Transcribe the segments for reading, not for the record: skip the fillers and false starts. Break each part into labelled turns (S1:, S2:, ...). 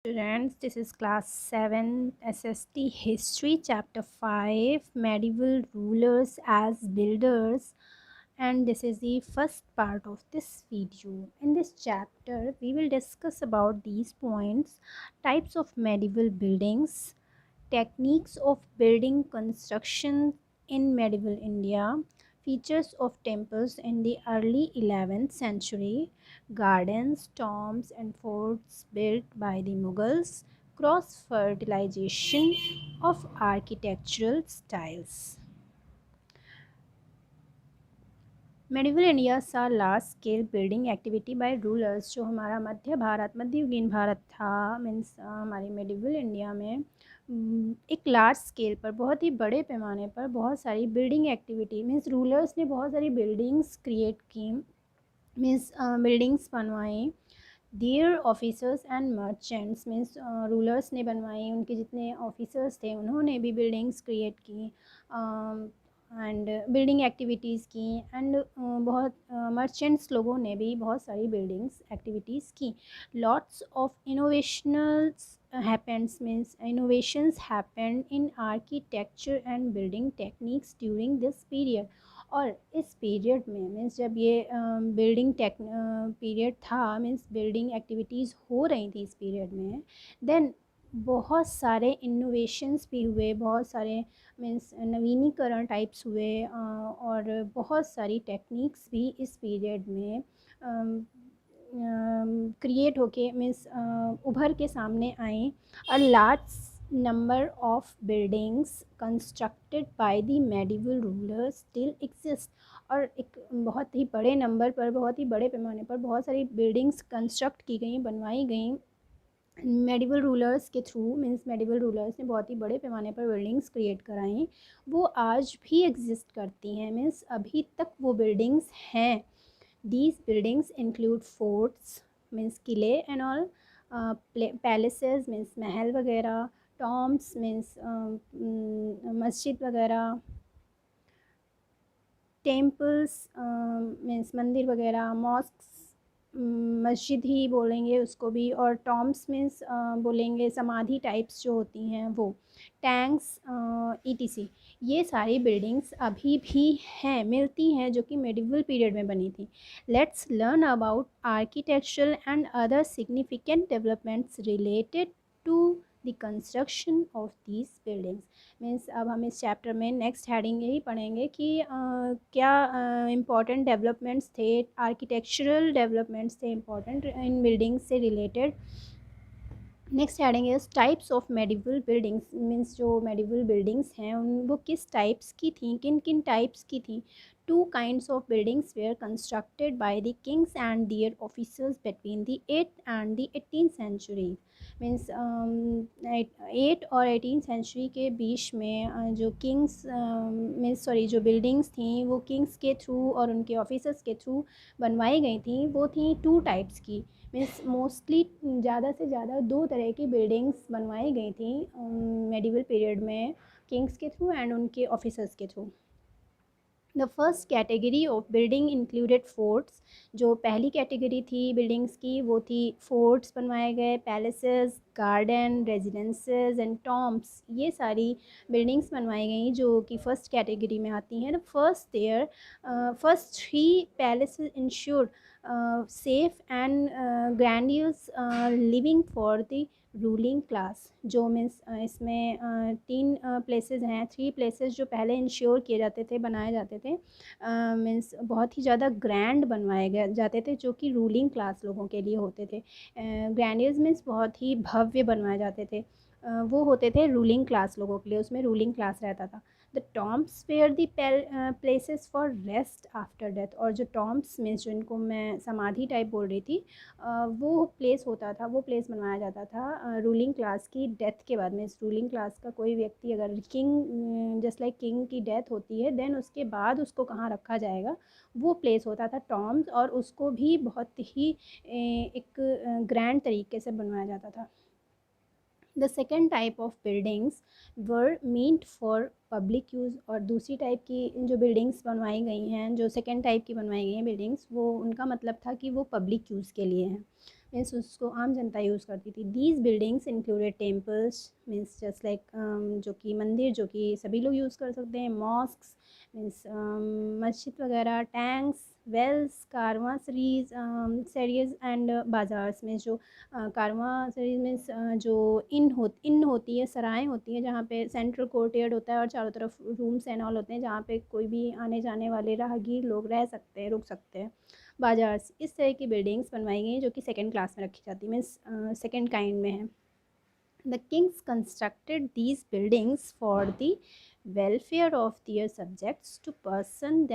S1: Students, this is class 7 SST History Chapter 5 Medieval Rulers as Builders, and this is the first part of this video. In this chapter we will discuss about these points: types of medieval buildings, techniques of building construction in medieval India, features of temples in the early 11th century, gardens, tombs, and forts built by the Mughals, cross fertilization of architectural styles. Medieval India saw large scale building activity by rulers. जो हमारा मध्ययुगीन भारत था, means हमारे medieval India में एक large scale पर, बहुत ही बड़े पैमाने पर बहुत सारी बिल्डिंग एक्टिविटी, मीन्स रूलर्स ने बहुत सारी बिल्डिंग्स क्रिएट की, मीन्स बिल्डिंग्स बनवाई। Their officers and merchants, means rulers ने बनवाई, उनके जितने ऑफिसर्स थे उन्होंने भी बिल्डिंग्स क्रिएट की एंड बिल्डिंग एक्टिविटीज़ की। एंड बहुत मर्चेंट्स लोगों ने भी बहुत सारी बिल्डिंग्स एक्टिविटीज़ की। Lots of innovationals happens, means innovations happened in architecture and building techniques during this period। और इस पीरियड में, मीन्स जब ये बिल्डिंग पीरियड था, मीन्स बिल्डिंग एक्टिविटीज़ हो रही थी इस पीरियड में, देन बहुत सारे इनोवेशंस भी हुए, बहुत सारे मीन्स नवीनीकरण टाइप्स हुए, और बहुत सारी टेक्निक्स भी इस पीरियड में क्रिएट होके, मीन्स उभर के सामने आई। A large number of buildings constructed by the medieval rulers still exist. और एक बहुत ही बड़े नंबर पर, बहुत ही बड़े पैमाने पर बहुत सारी बिल्डिंग्स कंस्ट्रक्ट की गई, बनवाई गई मेडिवल रूलर्स के थ्रू। मीन्स मेडिवल रूलर्स ने बहुत ही बड़े पैमाने पर बिल्डिंग्स क्रिएट कराई, वो आज भी एग्जिस्ट करती हैं, मीन्स अभी तक वो बिल्डिंग्स हैं। These buildings include forts, means किले and all, palaces means महल वगैरह, tombs means मस्जिद वगैरह, temples means मंदिर वगैरह, mosques मस्जिद ही बोलेंगे उसको भी, और टॉम्स मीन्स बोलेंगे समाधि टाइप्स जो होती हैं वो, टैंक्स ईटीसी। ये सारी बिल्डिंग्स अभी भी हैं, मिलती हैं, जो कि मेडिवल पीरियड में बनी थी। Let's learn about architectural and other significant developments related to the construction of these buildings. Means अब हम इस चैप्टर में नेक्स्ट हेडिंग यही पढ़ेंगे कि क्या इम्पॉर्टेंट डेवलपमेंट्स थे, आर्किटेक्चरल डेवलपमेंट्स थे इम्पॉर्टेंट इन बिल्डिंग्स से related. Next heading is types of medieval buildings. Means जो मेडिवल बिल्डिंग्स हैं वो किस टाइप्स की थी, किन किन टाइप्स की थी। Two kinds of buildings were constructed by the kings and their officers between the 8th and the 18th century. Means 8 और 18 सेंचुरी के बीच में जो किंग्स मीन्स जो बिल्डिंग्स थी वो किंग्स के थ्रू और उनके ऑफिसर्स के थ्रू बनवाई गई थी, वो थी 2 टाइप्स की। मीन्स मोस्टली ज़्यादा से ज़्यादा 2 तरह की बिल्डिंग्स बनवाई गई थी मेडिवल पीरियड में, किंग्स के थ्रू एंड उनके ऑफिसर्स के through. The first category of building included forts. जो पहली कैटेगरी थी बिल्डिंग्स की वो थी फोर्ट्स बनवाए गए, palaces, garden, residences and tombs, ये सारी बिल्डिंग्स बनवाई गई जो कि फर्स्ट कैटेगरी में आती हैं। The first 3 palaces insured safe and grandiose living for the ruling class. जो मीन्स इसमें 3 प्लेसेस हैं, 3 प्लेसेस जो पहले इंश्योर किए जाते थे, बनाए जाते थे, मीन्स बहुत ही ज़्यादा ग्रैंड बनवाए गए जाते थे, जो कि रूलिंग क्लास लोगों के लिए होते थे। ग्रैंडियस मीन्स बहुत ही भव्य बनवाए जाते थे, वो होते थे रूलिंग क्लास लोगों के लिए, उसमें रूलिंग क्लास रहता था। The tombs were the places for rest after death. और जो टॉम्ब्स मीन्स जो इनको मैं समाधि टाइप बोल रही थी, वो प्लेस होता था, वो प्लेस बनवाया जाता था रूलिंग क्लास की डेथ के बाद में। इस रूलिंग क्लास का कोई व्यक्ति अगर किंग, जस्ट लाइक किंग की डेथ होती है, देन उसके बाद उसको कहाँ रखा जाएगा, वो प्लेस होता था टॉम्ब्स, और उसको भी बहुत ही एक ग्रैंड तरीके से बनवाया जाता था। The second type of buildings were meant for public use. और दूसरी टाइप की जो बिल्डिंग्स बनवाई गई हैं, जो सेकेंड टाइप की बनवाई गई हैं बिल्डिंग्स, वो उनका मतलब था कि वो पब्लिक यूज़ के लिए हैं। मीन्स उसको आम जनता यूज़ करती थी। These buildings included temples means just like जो कि मंदिर जो कि सभी लोग यूज़ कर सकते हैं, मॉस्क्स मीन्स मस्जिद वगैरह, टैंक्स, वेल्स, कारवांसरीज सरीज एंड बाज़ार्स में जो कारवांसरीज मीन्स जो इन होती है, सराएँ होती हैं जहाँ पे सेंट्रल कोर्टयार्ड होता है और चारों तरफ रूम्स एंड ऑल होते हैं जहाँ पे कोई भी आने जाने वाले राहगीर लोग रह सकते हैं, रुक सकते हैं। बाज़ार्स, इस तरह की बिल्डिंग्स बनवाई गई हैं जो कि सेकंड क्लास में रखी जाती है, मीन्स सेकंड काइंड में है। The kings constructed these buildings for the welfare of their subjects to present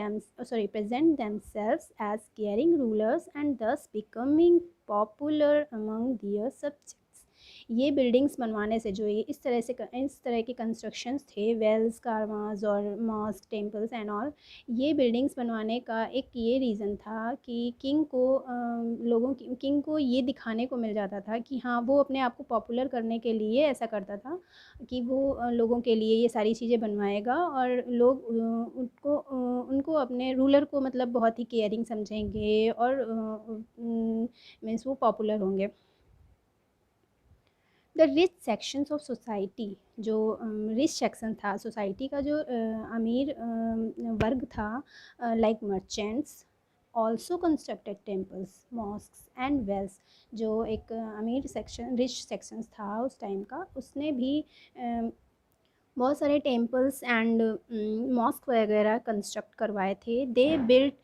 S1: themselves as caring rulers and thus becoming popular among their subjects. ये बिल्डिंग्स बनवाने से जो ये इस तरह के कंस्ट्रक्शंस थे, वेल्स, कारवांस और मॉस्क, टेम्पल्स एंड ऑल, ये बिल्डिंग्स बनवाने का एक ये रीज़न था कि किंग को ये दिखाने को मिल जाता था कि हाँ, वो अपने आप को पॉपुलर करने के लिए ऐसा करता था कि वो लोगों के लिए ये सारी चीज़ें बनवाएगा और लोग उनको अपने रूलर को मतलब बहुत ही केयरिंग समझेंगे और मीन्स वो पॉपुलर होंगे। The rich sections of society, जो रिच सेक्शन था सोसाइटी का, जो अमीर वर्ग था, like merchants also constructed temples, mosques and wells. जो एक अमीर सेक्शन, रिच सेक्शंस था उस टाइम का, उसने भी बहुत सारे टेम्पल्स एंड मॉस्क वगैरह कंस्ट्रक्ट करवाए थे। They built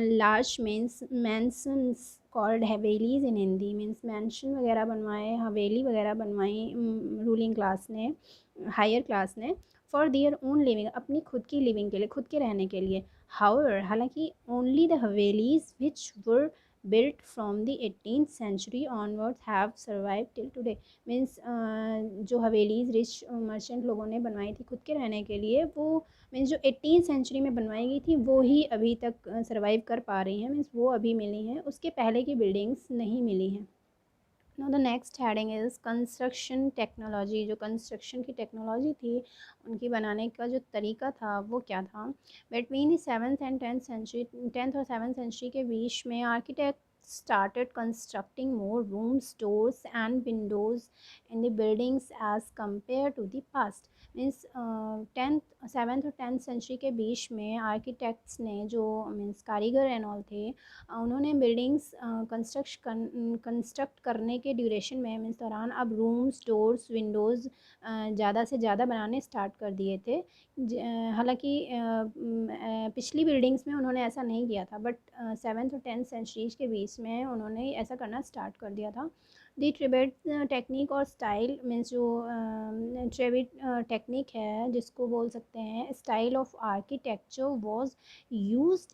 S1: large mansions called havelis in Hindi, means mansion वगैरह बनवाए, हवेली वगैरह बनवाई रूलिंग क्लास ने, हायर क्लास ने, फॉर देयर ओन लिविंग, अपनी खुद की लिविंग के लिए, खुद के रहने के लिए। हाउएवर, हालांकि only the havelis which were built from the 18th century onwards have survived till today। Means जो हवेलीज़ रिच मर्चेंट लोगों ने बनवाई थी खुद के रहने के लिए, वो मीन्स जो 18th सेंचुरी में बनवाई गई थी वो ही अभी तक सर्वाइव कर पा रही हैं, मीन्स वो अभी मिली हैं, उसके पहले की बिल्डिंग्स नहीं मिली हैं। Now the next heading is construction technology. जो कंस्ट्रक्शन की टेक्नोलॉजी थी, उनकी बनाने का जो तरीका था वो क्या था। Between the 7th and 10th century, 10th और 7th सेंचुरी के बीच में architect started constructing more rooms, doors and windows in the buildings as compared to the past। Means 7th और 10th सेंचुरी के बीच में आर्किटेक्ट्स ने, जो मीन्स कारीगर एंड ऑल थे, उन्होंने बिल्डिंग्स कंस्ट्रक्ट करने के ड्यूरेशन में, मीन्स दौरान, अब रूम्स, डोर्स, विंडोज़ ज़्यादा से ज़्यादा बनाने स्टार्ट कर दिए थे। हालांकि पिछली बिल्डिंग्स में उन्होंने ऐसा नहीं किया था, बट 7th और 10th सेंचुरीज के बीच में उन्होंने ऐसा करना स्टार्ट कर दिया था। दी ट्रिबेट टेक्निक और स्टाइल, मीन्स जो ट्रिबेट टेक्निक है, जिसको बोल सकते हैं style of architecture, was use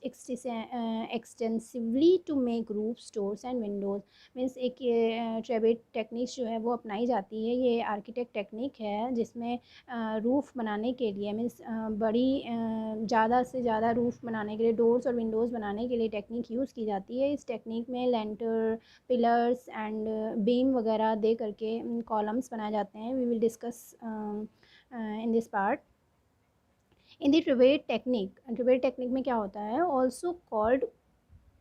S1: extensively to make roofs, doors and windows. Means एक ट्रिबेट टेक्निक जो है वो अपनाई जाती है, ये आर्किटेक्ट टेक्निक है जिसमें रूफ़ बनाने के लिए, मीन्स बड़ी ज़्यादा से ज़्यादा रूफ़ बनाने के लिए, डोर्स और विंडोज़ बनाने के लिए टेक्निक यूज़ की जाती है। इस टेक्निक में लेंटर, पिलर्स एंड बीम वगैरह दे करके कॉलम्स बनाए जाते हैं। We will discuss in this part. In the trabeate technique में क्या होता है, ऑल्सो कॉल्ड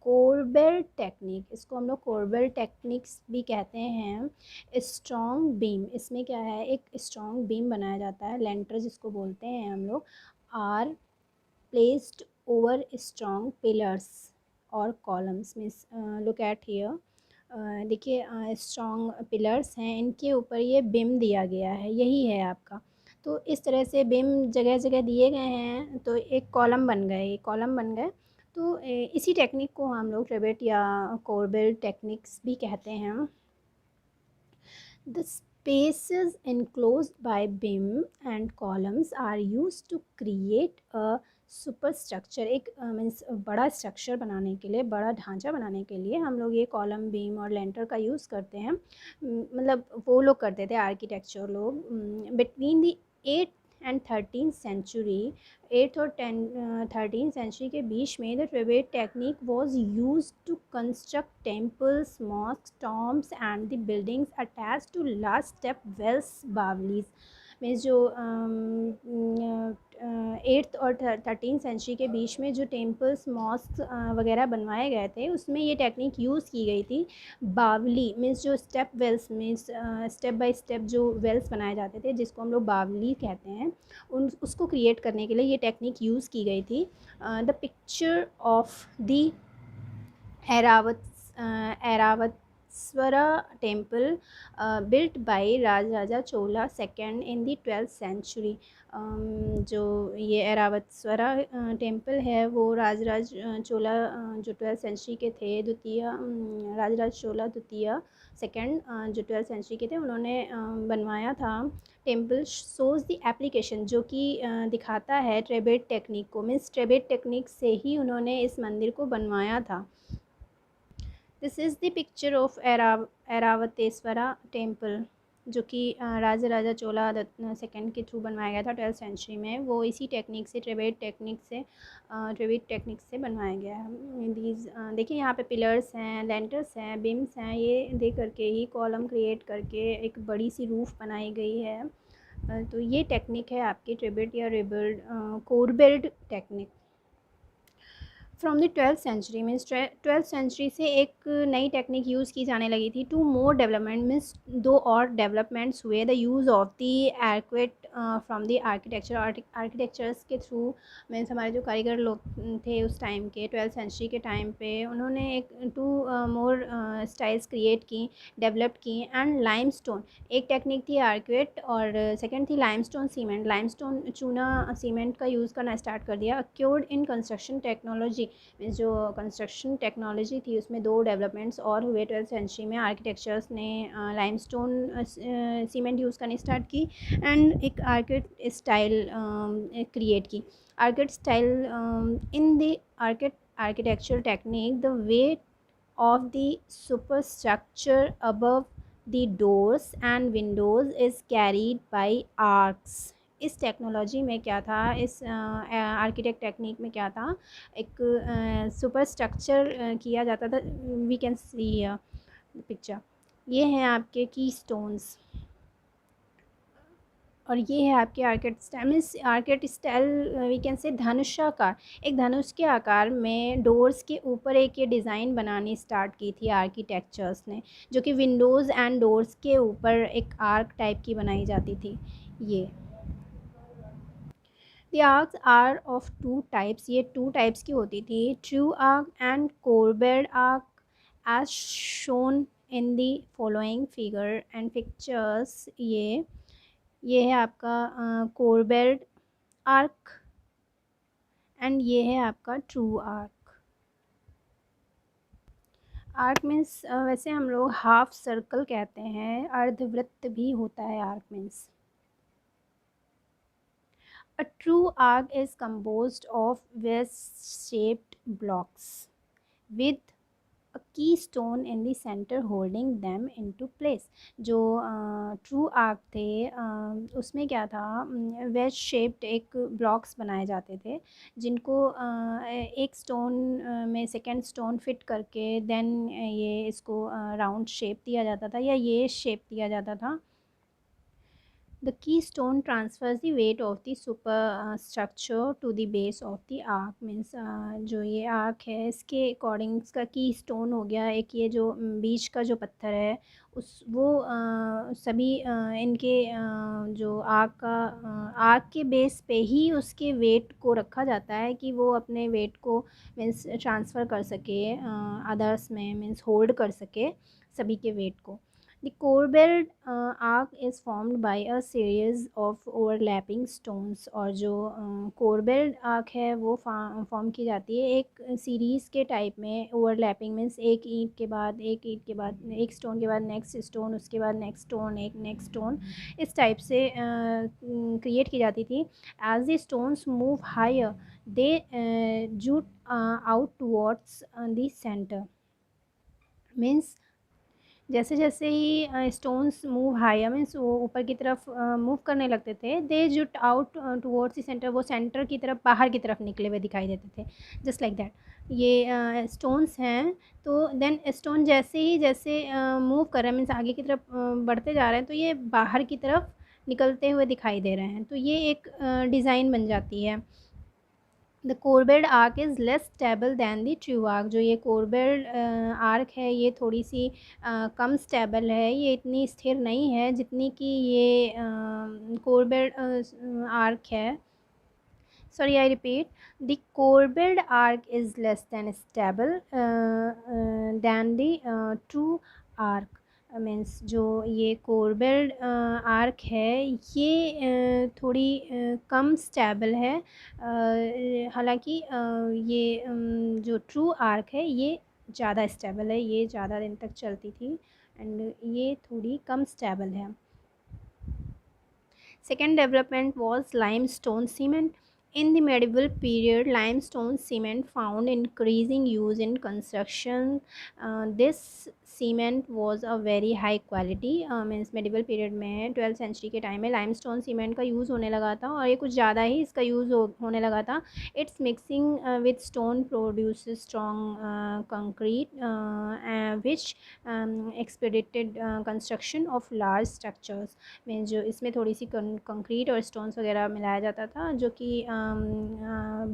S1: कोरबेल टेक्निक, इसको हम लोग कोरबेल टेक्निक्स भी कहते हैं। स्ट्रॉन्ग बीम, इसमें क्या है, एक स्ट्रॉन्ग बीम बनाया जाता है, लेंटर जिसको बोलते हैं हम लोग, are placed over strong pillars और columns. Means look at here, देखिए स्ट्रॉन्ग पिलर्स हैं, इनके ऊपर ये बीम दिया गया है, यही है आपका। तो इस तरह से बीम जगह जगह दिए गए हैं, तो एक कॉलम बन गए, ये कॉलम बन गए। तो इसी टेक्निक को हम लोग ट्रिबेट या कोरबेल टेक्निक्स भी कहते हैं। The spaces enclosed by beam and columns are used to create a superstructure. एक मीन्स बड़ा स्ट्रक्चर बनाने के लिए, बड़ा ढांचा बनाने के लिए हम लोग ये कॉलम, बीम और लेंटर का यूज़ करते हैं। मतलब वो लोग करते थे, आर्किटेक्चर लोग। Between the 8th and 13th century, 8th और 13th सेंचुरी के बीच में, the trabeate technique was use to construct temples, mosque, tombs and the buildings attach to large step wells, baolis. Means जो 8th और 13th सेंचुरी के बीच में जो टेम्पल्स मॉस्क वगैरह बनवाए गए थे उसमें ये टेक्निक यूज़ की गई थी। बावली मीन्स जो step wells means step by step जो वेल्स बनाए जाते थे जिसको हम लोग बावली कहते हैं, उन उसको क्रिएट करने के लिए ये टेक्निक यूज़ की गई थी। The picture of the Airavateswara temple built by Rajaraja Chola second in the 12th century. जो ये ऐरावतस्वरा टेम्पल है वो राजराज चोला जो 12th सेंचुरी के थे, द्वितीय राजराज चोला द्वितीय सेकेंड जो 12th सेंचुरी के थे उन्होंने बनवाया था। टेम्पल शोज़ द एप्लीकेशन जो कि दिखाता है ट्रेबेट टेक्निक को, मीन्स ट्रेबेट टेक्निक से ही उन्होंने इस मंदिर को बनवाया था। This is the picture of Airavatesvara temple जो कि राजा चोला सेकेंड के थ्रू बनवाया गया था 12th सेंचुरी में। वो इसी टेक्निक से ट्रेबेट टेक्निक से बनवाया गया है। दीज देखिए यहाँ पे पिलर्स हैं, लेंटर्स हैं, बीम्स हैं, ये दे करके ही कॉलम क्रिएट करके एक बड़ी सी रूफ बनाई गई है। तो ये टेक्निक है आपकी ट्रेबेट या rebuild corbelled technique. From the 12th century means 12th century से एक नई टेक्निक यूज़ की जाने लगी थी। टू मोर डेवलपमेंट मीन्स 2 और डेवलपमेंट्स हुए। The use of the arcuate from the architectures के थ्रू मीन्स हमारे जो कारीगर लोग थे उस टाइम के 12th सेंचुरी के टाइम पे उन्होंने एक 2 मोर स्टाइल्स क्रिएट की, डेवलप की। एंड लाइमस्टोन एक टेक्निक थी आर्क्वेट और सेकेंड थी लाइमस्टोन सीमेंट। लाइमस्टोन चूना सीमेंट का यूज़ करना स्टार्ट कर दिया। Accrued in construction technology means जो कंस्ट्रक्शन टेक्नोलॉजी थी उसमें 2 डेवलपमेंट्स और हुए 12th सेंचुरी में। आर्किटेक्चर्स ने लाइमस्टोन सीमेंट यूज़ करनी स्टार्ट की एंड एक आर्किट स्टाइल क्रिएट की। आर्किट style in the architecture technique the weight of the superstructure above the doors and windows is carried by arcs। इस टेक्नोलॉजी में क्या था, इस आर्किटेक्ट टेक्निक में क्या था, एक सुपर स्ट्रक्चर किया जाता था। वी कैन सी पिक्चर, ये हैं आपके की स्टोन्स और ये है आपके arched style means arched style we can say धनुषाकार। एक धनुष के आकार में डोर्स के ऊपर एक ये डिज़ाइन बनानी स्टार्ट की थी आर्किटेक्चर्स ने, जो कि विंडोज़ एंड डोर्स के ऊपर एक आर्क टाइप की बनाई जाती थी। ये the arches are of 2 types, ये 2 टाइप्स की होती थी, true arch and corbelled arch as shown in the following figure and pictures. ये है आपका कोरबेल्ड आर्क एंड ये है आपका ट्रू आर्क। आर्क मीन्स वैसे हम लोग हाफ सर्कल कहते हैं, अर्धवृत्त भी होता है arch means. A true arch is composed of wedge shaped blocks with a key stone in the centre holding them into place. जो ट्रू आर्क थे उसमें क्या था, वेज शेप्ड एक ब्लॉक्स बनाए जाते थे जिनको एक स्टोन में सेकेंड स्टोन फिट करके देन ये इसको राउंड शेप दिया जाता था या ये शेप दिया जाता था। The keystone transfers the weight of the superstructure to the base of the arc means जो ये आर्क है इसके अकॉर्डिंग इसका कीस्टोन हो गया एक, ये जो बीच का जो पत्थर है उस वो सभी इनके जो आर्क के बेस पे ही उसके वेट को रखा जाता है कि वो अपने वेट को मीन्स ट्रांसफ़र कर सके अदर्स में, मीन्स होल्ड कर सके सभी के वेट को। The corbelled arc is formed by a series of overlapping stones और जो corbelled arc है वो फॉर्म की जाती है एक सीरीज़ के टाइप में। ओवरलैपिंग मीन्स एक ईंट के बाद एक स्टोन के बाद नेक्स्ट स्टोन, उसके बाद नेक्स्ट स्टोन, एक नेक्स्ट स्टोन, इस टाइप से क्रिएट की जाती थी। As the stones move higher they jut out towards the centre means जैसे जैसे ही स्टोन्स मूव हायर मीन्स वो ऊपर की तरफ मूव करने लगते थे, दे जुट आउट टुवर्ड्स द सेंटर, वो सेंटर की तरफ बाहर की तरफ निकले हुए दिखाई देते थे, जस्ट लाइक दैट। ये स्टोन्स हैं तो देन स्टोन जैसे मूव कर रहे हैं मीन्स आगे की तरफ बढ़ते जा रहे हैं तो ये बाहर की तरफ निकलते हुए दिखाई दे रहे हैं, तो ये एक डिज़ाइन बन जाती है। The corbelled arch is less stable than the true arch. जो ये कोरबेल्ड आर्क है ये थोड़ी सी कम स्टेबल है, ये इतनी स्थिर नहीं है जितनी कि ये कोरबेल्ड आर्क है। Sorry, I repeat, the corbelled arc is less than stable than the true arc. Means जो ये कोरबेल्ड आर्क है ये थोड़ी कम स्टेबल है, हालांकि ये जो ट्रू आर्क है ये ज़्यादा स्टेबल है, ये ज़्यादा दिन तक चलती थी, एंड ये थोड़ी कम स्टेबल है। Second development was limestone cement. In the medieval period, limestone cement found increasing use in construction. This cement was a very high quality. Means medieval period में 12th century के टाइम में limestone cement का use होने लगा था, और ये कुछ ज़्यादा ही इसका यूज़ होने लगा था। Its mixing with stone produces strong concrete which expedited construction of large structures. में जो इसमें थोड़ी सी कंक्रीट और स्टोन्स वगैरह मिलाया जाता था, जो कि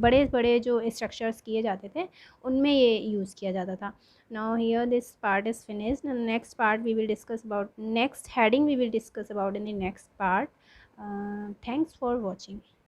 S1: बड़े बड़े जो स्ट्रक्चर्स किए जाते थे उनमें ये यूज़ किया जाता था। Now here this part is finished, next part we will discuss about, next heading we will discuss about in the next part. Thanks for watching.